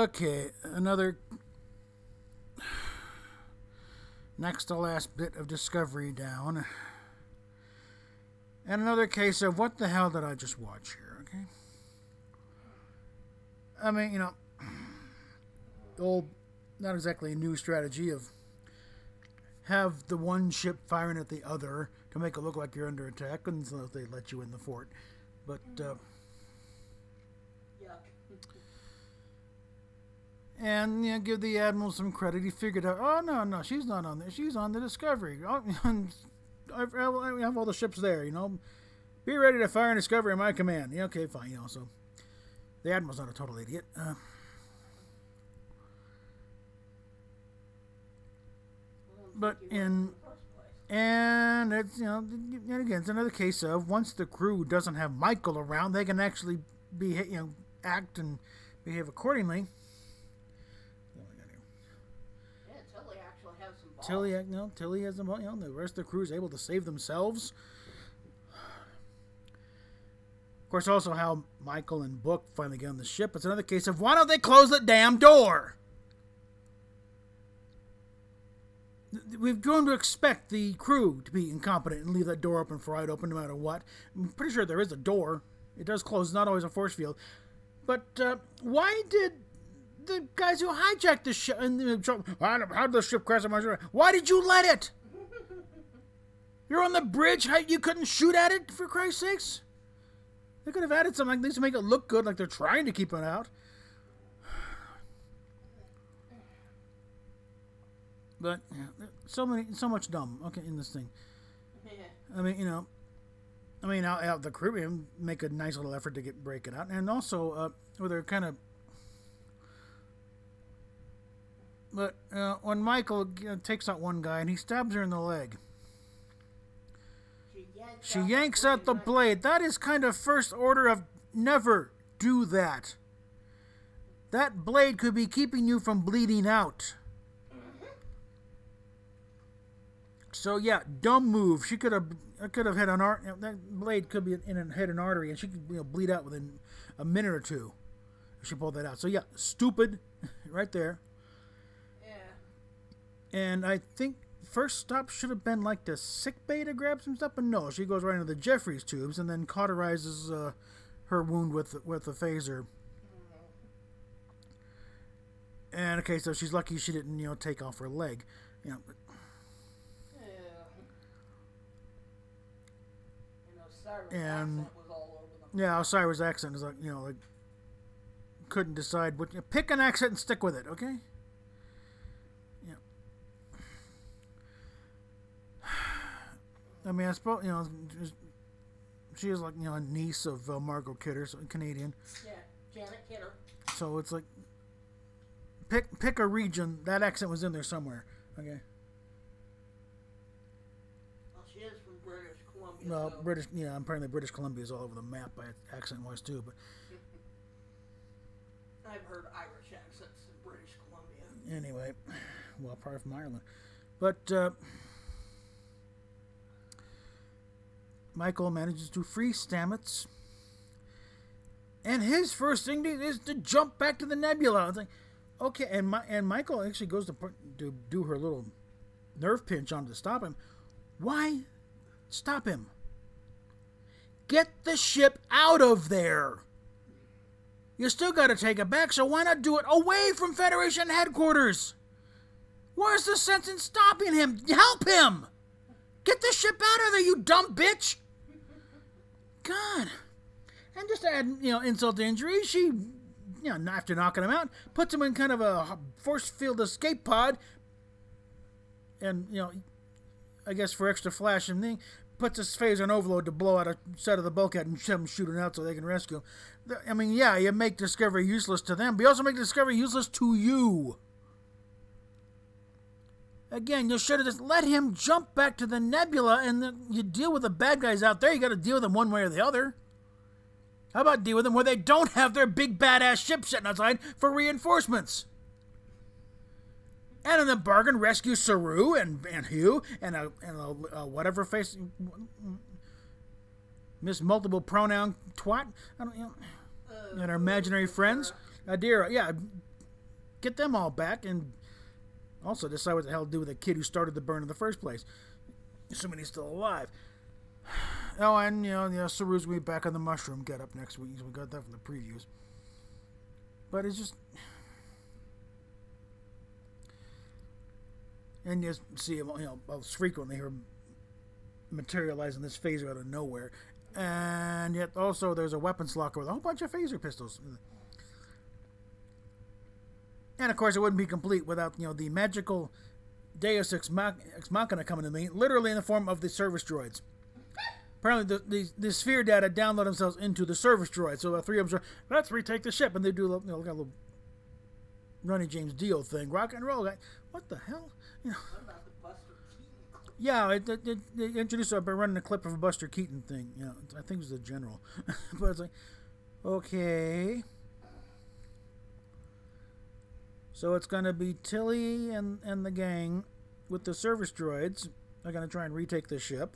Okay, another next to last bit of discovery down. And another case of what the hell did I just watch here, okay? I mean, you know, the old, not exactly a new strategy of have the one ship firing at the other to make it look like you're under attack, and so they let you in the fort. But, and you know, give the admiral some credit. He figured out, oh no, she's not on there. She's on the Discovery. Oh, I have all the ships there. You know, be ready to fire and Discovery in my command. Yeah, okay, fine. You know, so the admiral's not a total idiot. But and it's, you know, and again, it's another case of once the crew doesn't have Michael around, they can actually be, you know, act and behave accordingly. Tilly has them. You know, the rest of the crew is able to save themselves. Of course, also how Michael and Book finally get on the ship. It's another case of why don't they close the damn door? We've grown to expect the crew to be incompetent and leave that door open for wide open no matter what. I'm pretty sure there is a door. It does close. It's not always a force field. But why did the guys who hijacked the ship and how did the ship crash on my ship? Why did you let it? You're on the bridge. How, you couldn't shoot at it, for Christ's sakes? They could have added something like this to make it look good, like they're trying to keep it out. But yeah, so much dumb. Okay, in this thing. I mean, you know, out the Caribbean make a nice little effort to break it out, and also where they're kind of. But when Michael takes out one guy and he stabs her in the leg, she yanks out the blade. That is kind of first order of never do that. That blade could be keeping you from bleeding out. So yeah, dumb move. She could have hit an artery. That blade could be hit an artery, and she could, you know, bleed out within a minute or two if she pulled that out. So yeah, stupid, right there. Yeah. And I think first stop should have been like the sick bay to grab some stuff, but no, she goes right into the Jeffries tubes and then cauterizes her wound with the phaser. And okay, so she's lucky she didn't, you know, take off her leg, you know. And yeah, Osiris' accent is like, you know, like couldn't decide what. Pick an accent and stick with it, okay? Yeah. I mean, I suppose, you know, she is like, you know, a niece of Margot Kidder, so Canadian. Yeah, Janet Kidder. So it's like pick a region. That accent was in there somewhere, okay? Well, so. British, yeah, apparently British Columbia is all over the map by accent-wise too. But I've heard Irish accents in British Columbia. Anyway, well, probably from Ireland. But Michael manages to free Stamets, and his first thing is to jump back to the nebula. It's like, okay, and Michael actually goes to do her little nerve pinch on to stop him. Why stop him? Get the ship out of there. You still got to take it back, so why not do it away from Federation headquarters? Where's the sense in stopping him? Help him! Get the ship out of there, you dumb bitch! God. And just to add, you know, insult to injury, she, you know, after knocking him out, puts him in kind of a force field escape pod, and, you know, I guess for extra flash and thing, puts his phaser on overload to blow out a set of the bulkhead and have them shooting out so they can rescue him. I mean, yeah, you make Discovery useless to them, but you also make Discovery useless to you. Again, you should have just let him jump back to the nebula, and then you deal with the bad guys out there. You got to deal with them one way or the other. How about deal with them where they don't have their big badass ship sitting outside for reinforcements? And in the bargain, rescue Saru and Hugh and a whatever face, Miss Multiple Pronoun Twat. I don't, you know, and our imaginary friends. Adira, yeah, get them all back, and also decide what the hell to do with the kid who started the burn in the first place, assuming he's still alive. Oh, and Saru's gonna be back on the mushroom get up next week. So we got that from the previews. But it's just, and you see him, frequently here materializing this phaser out of nowhere, and yet also there's a weapons locker with a whole bunch of phaser pistols. And of course, it wouldn't be complete without the magical Deus Ex Machina coming to me, literally in the form of the service droids. Apparently, the sphere data download themselves into the service droid. So the three of them say, let's retake the ship. And they do a little Ronnie James Dio thing. Rock and roll. What the hell? What about the Buster Keaton clip? Yeah, they introduced by running a clip of a Buster Keaton thing. I think it was the general. But it's like, okay. So it's going to be Tilly and the gang with the service droids. They're going to try and retake the ship.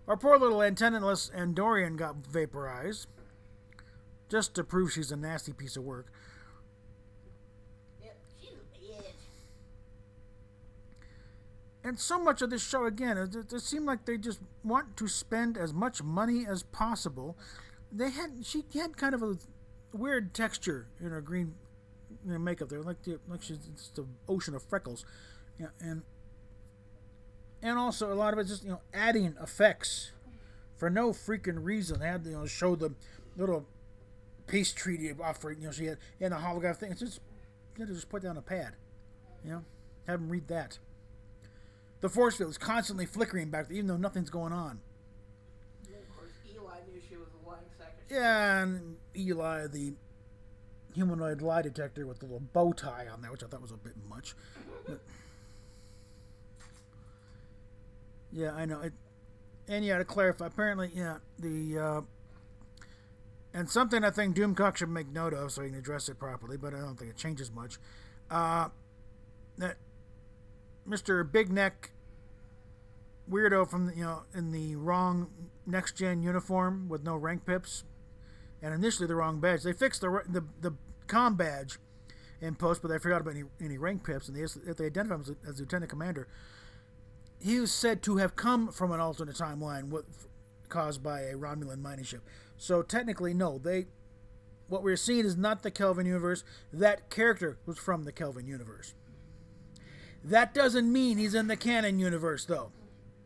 Our poor little antenna-less Andorian got vaporized. Just to prove she's a nasty piece of work. Yep, she's a bitch. And so much of this show, again, it seemed like they just want to spend as much money as possible. She had kind of a weird texture in her green makeup there, like she's just an ocean of freckles. Yeah, and also a lot of it just adding effects for no freaking reason. They had to show the little peace treaty offering she had in the holograph thing. It's just you had to just put down a pad, have them read that. The force field is constantly flickering back there, even though nothing's going on. And of course, Eli knew she was a lying second. Yeah, and Eli, the humanoid lie detector with the little bow tie on there, which I thought was a bit much. But, yeah, I know. And to clarify, apparently, and something I think Doomcock should make note of so he can address it properly, but I don't think it changes much. That Mr. Big Neck weirdo from in the wrong next gen uniform with no rank pips, and initially the wrong badge. They fixed the comm badge in post, but they forgot about any rank pips, and if they identify him as Lieutenant Commander. He was said to have come from an alternate timeline caused by a Romulan mining ship. So technically, no. What we're seeing is not the Kelvin universe. That character was from the Kelvin universe. That doesn't mean he's in the canon universe, though.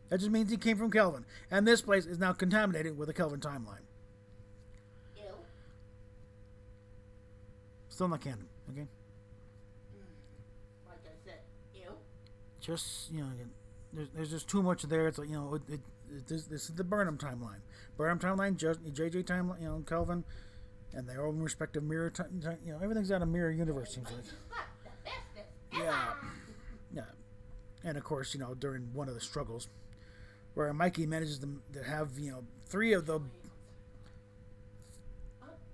That just means he came from Kelvin. And this place is now contaminated with a Kelvin timeline. Ew. Still not canon, okay? Like I said, ew. Just, there's just too much there. It's like, this is the Burnham timeline. Burnham timeline, JJ timeline, Kelvin, and their own respective mirror time. Everything's out of mirror universe, seems like. Yeah. Yeah. And of course, during one of the struggles, where Mikey manages to have, three of the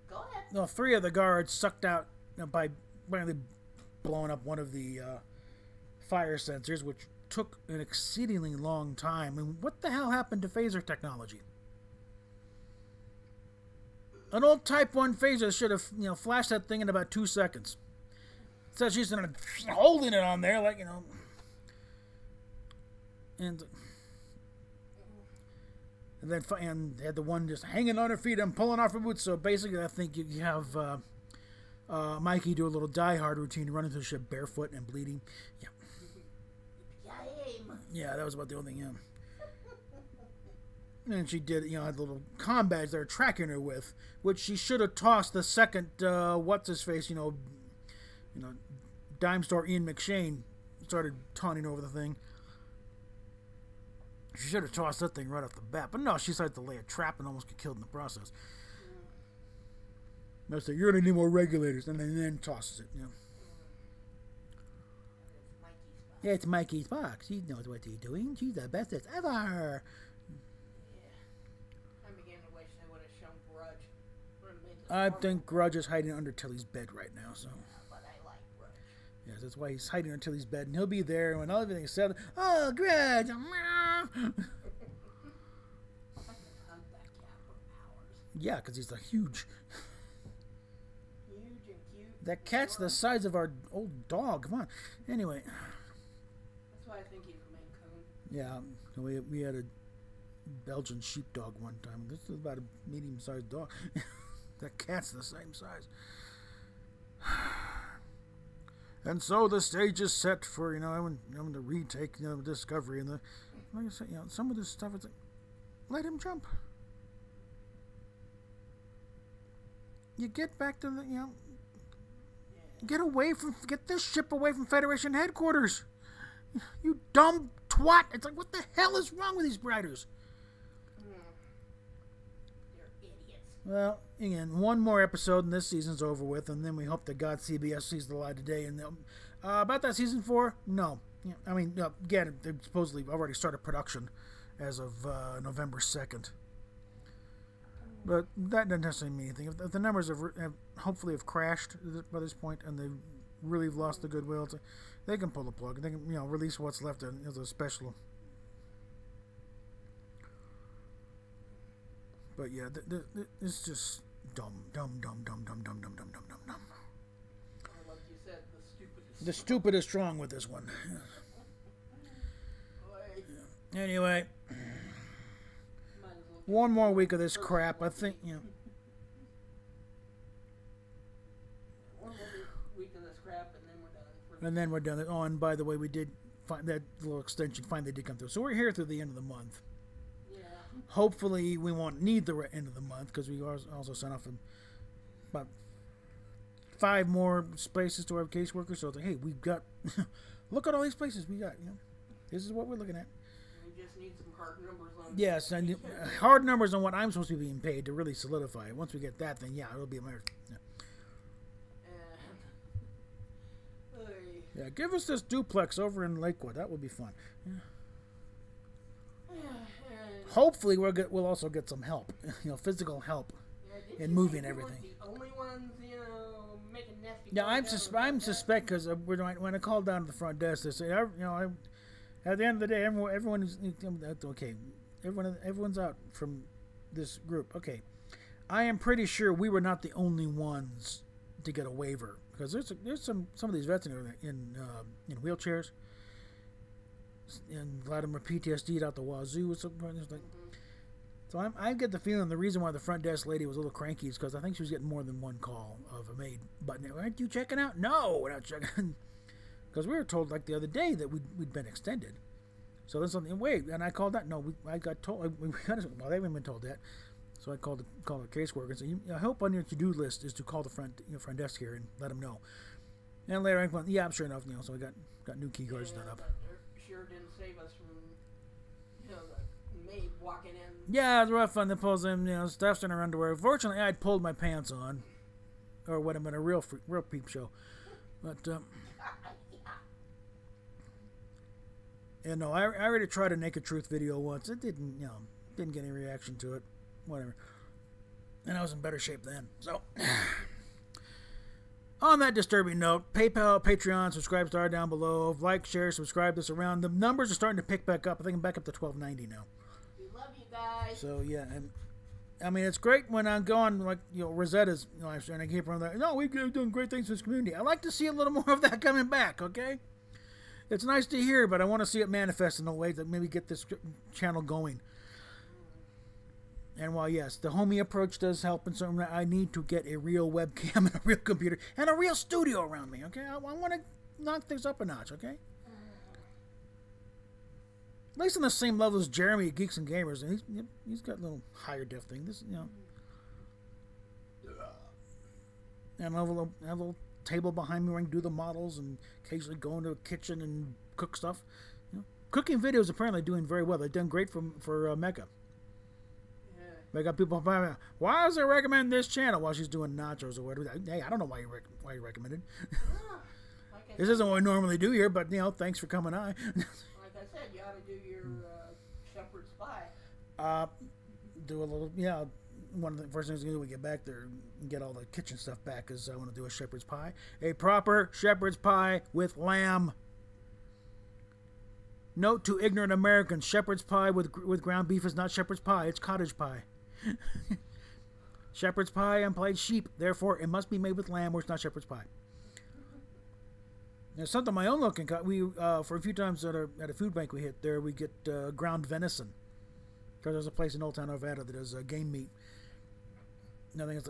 Go ahead. no, three of the guards sucked out by finally blowing up one of the fire sensors, which took an exceedingly long time. And what the hell happened to phaser technology? An old Type 1 phaser should have, flashed that thing in about 2 seconds. So she's holding it on there, like, and then had the one just hanging on her feet and pulling off her boots. So basically, I think you have Mikey do a little Die Hard routine, running through the ship barefoot and bleeding. Yeah. Yeah, that was about the only thing, And she did, had the little comm badge they were tracking her with, which she should have tossed the second, what's-his-face, dime store Ian McShane started taunting over the thing. She should have tossed that thing right off the bat. But no, she decided to lay a trap and almost get killed in the process. No, so you're going to need more regulators. And then tosses it, Yeah, it's Mikey's box. She knows what she's doing. She's the bestest ever. Yeah. I'm beginning to wish they would have shown Grudge. I think Grudge is hiding under Tilly's bed right now, so. But I like Grudge. Yes, that's why he's hiding under Tilly's bed, and he'll be there when everything's said. Oh, Grudge! I can hug that cat for hours. Yeah, because he's a huge. Huge and cute. That cat's the size of our old dog. Come on. Anyway. That's why I think he's a Maine Coon. Yeah, we had a Belgian sheepdog one time. This is about a medium-sized dog. That cat's the same size. And so the stage is set for, having to retake, Discovery. And like I said, some of this stuff, it's like, let him jump. You get back to the, get this ship away from Federation headquarters. You dumb twat. It's like, what the hell is wrong with these writers? They're idiots. Well, again, one more episode and this season's over with, and then we hope that God CBS sees the light today. And about that season 4, no. I mean, again, they supposedly already started production as of November 2nd. But that doesn't necessarily mean anything. If the numbers have hopefully crashed by this point, and they've really lost the goodwill, they can pull the plug. They can, release what's left as a special. But yeah, it's just dumb. Or like you said, the stupidest. The stupid is strong with this one. Yeah. Anyway, one more week of this crap. I think, One more week of this crap, and then we're done. And then we're done. Oh, and by the way, we did find that little extension finally did come through. So we're here through the end of the month. Yeah. Hopefully, we won't need the end of the month because we also sent off about 5 more spaces to our caseworkers. So it's like, hey, we've got look at all these places we got. This is what we're looking at. We just need some hard numbers on. Yes, and hard numbers on what I'm supposed to be being paid to really solidify it. Once we get that, then yeah, it'll be American. Yeah, give us this duplex over in Lakewood. That would be fun. Yeah. Hopefully, we'll also get some help, physical help in moving everything. The only ones, making nasty. Yeah, I'm suspect because when I called down to the front desk, they say, at the end of the day, everyone is okay. Everyone's out from this group. Okay, I am pretty sure we were not the only ones to get a waiver. Because there's some of these vets in wheelchairs, and a lot of them are PTSD'd out the wazoo. Or something. So I get the feeling the reason why the front desk lady was a little cranky is because I think she was getting more than one call of a maid. But aren't you checking out? No, we're not checking. Because we were told like the other day that we'd been extended. So there's something. Wait, and I called that. No, I got told. Well, they haven't been told that. So I called the caseworker and said, I hope on your to-do list is to call the front desk here and let them know. And later I went, yeah, sure enough, so I got new key cards done up. Sure didn't save us from, the maid walking in. Yeah, it was rough on the pulls in, stuff's in her underwear. Fortunately, I'd pulled my pants on, or would have been a real peep show. But no, I already tried a Naked Truth video once. It didn't get any reaction to it. Whatever. And I was in better shape then. So, on that disturbing note, PayPal, Patreon, subscribe star down below. Like, share, subscribe this around. The numbers are starting to pick back up. I think I'm back up to 1290 now. We love you guys. So, yeah. And I mean, it's great when I'm going, like, Rosetta's live stream. I keep on there. No, we're doing great things for this community. I like to see a little more of that coming back, okay? It's nice to hear, but I want to see it manifest in a way that maybe get this channel going. And while, yes, the homie approach does help in some way, I need to get a real webcam and a real computer and a real studio around me, okay? I want to knock things up a notch, okay? At least on the same level as Jeremy at Geeks and Gamers. And he's got a little higher def thing. This, And I have a little table behind me where I can do the models and occasionally go into a kitchen and cook stuff. Cooking videos apparently doing very well. They've done great for Mecca. I got people, why does it recommend this channel while she's doing nachos or whatever? Hey, I don't know why you recommended. This isn't what we normally do here, but, thanks for coming on. Like I said, you ought to do your shepherd's pie. Do a little, one of the first things we do when we get back there and get all the kitchen stuff back is I want to do a shepherd's pie. A proper shepherd's pie with lamb. Note to ignorant Americans, shepherd's pie with ground beef is not shepherd's pie, it's cottage pie. Shepherd's pie implies sheep. Therefore, it must be made with lamb or it's not shepherd's pie. Now, something my own looking cut. We for a few times at a food bank we hit there, we get ground venison. Because there's a place in Old Town Arvada that does game meat. Nothing else,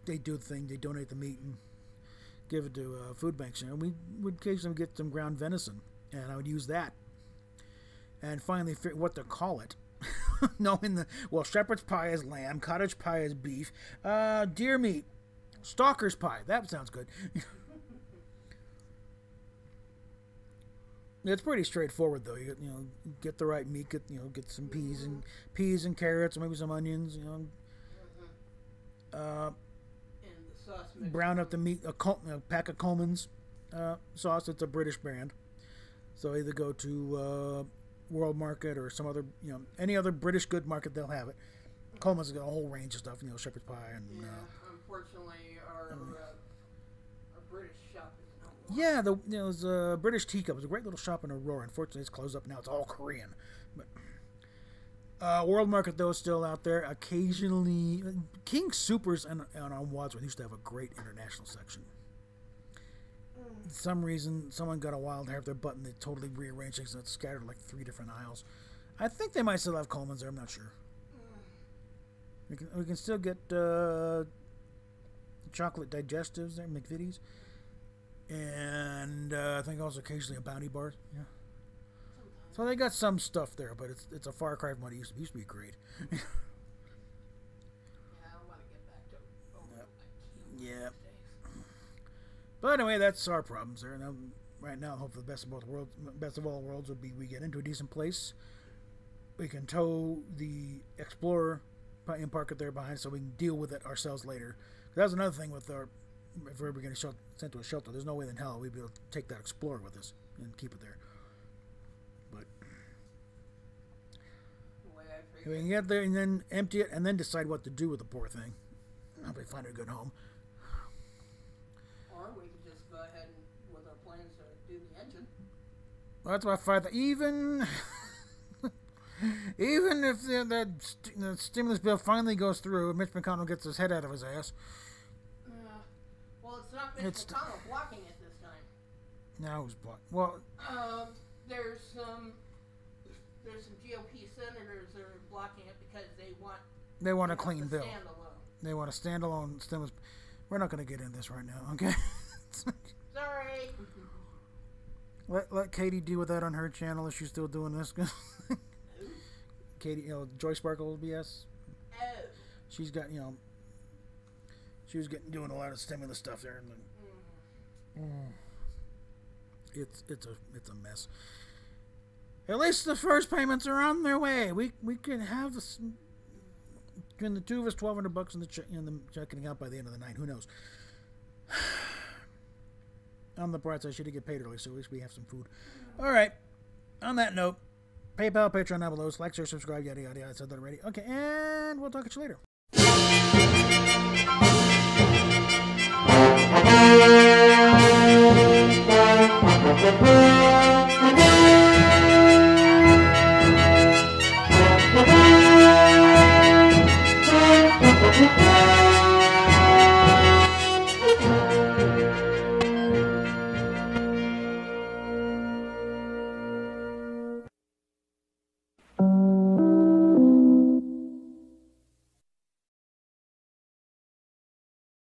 they do the thing. They donate the meat and give it to food banks. We would occasionally get some ground venison, and I would use that. And finally figure what to call it. Knowing shepherd's pie is lamb, cottage pie is beef, deer meat, stalker's pie. That sounds good. It's pretty straightforward though. You get the right meat. Get some peas and carrots, maybe some onions. And the sauce brown up the meat. A pack of Coleman's sauce. It's a British brand, so either go to World Market or some other, any other British good market, they'll have it. Coleman's got a whole range of stuff, shepherd's pie and. Unfortunately, our British shop is not. Yeah, there's a British Teacup. It's a great little shop in Aurora. Unfortunately, it's closed up now. It's all Korean. But World Market though is still out there. Occasionally, King Soopers and on Wadsworth used to have a great international section. For some reason, someone got a wild hair of their button. They totally rearranged things and it's scattered like 3 different aisles. I think they might still have Coleman's there. I'm not sure. We can still get chocolate digestives there, McVitie's, and I think also occasionally a Bounty Bar. Yeah. So they got some stuff there, but it's a far cry from what it used to be. It used to be great. Yeah, I want to get back to yeah. But anyway, that's our problems there. Now, right now, hopefully, the best of all worlds would be we get into a decent place. We can tow the Explorer and park it there behind, so we can deal with it ourselves later. That's another thing with if we're ever getting sent to a shelter. There's no way in hell we'd be able to take that Explorer with us and keep it there. But we can get there and then empty it and then decide what to do with the poor thing. Hopefully, find a good home. Or we could just go ahead and, with our plans to do the engine. Well, that's why I find that even if the stimulus bill finally goes through and Mitch McConnell gets his head out of his ass. Well, it's not Mitch McConnell blocking it this time. Now who's blocking? Well, there's some GOP senators that are blocking it because they want a clean bill. Standalone. They want a standalone stimulus. We're not going to get into this right now, okay? Sorry. Let Katie deal with that on her channel if she's still doing this. Katie, Joy Sparkle BS. Oh. She's got, she was doing a lot of stimulus stuff there, and it's a mess. At least the first payments are on their way. We can have this between the two of us, $1,200 in the checking account by the end of the night. Who knows? On the bright side, I should get paid early, so at least we have some food. All right. On that note, PayPal, Patreon down below. Like, share, subscribe, yada yada yada. I said that already. Okay, and we'll talk to you later.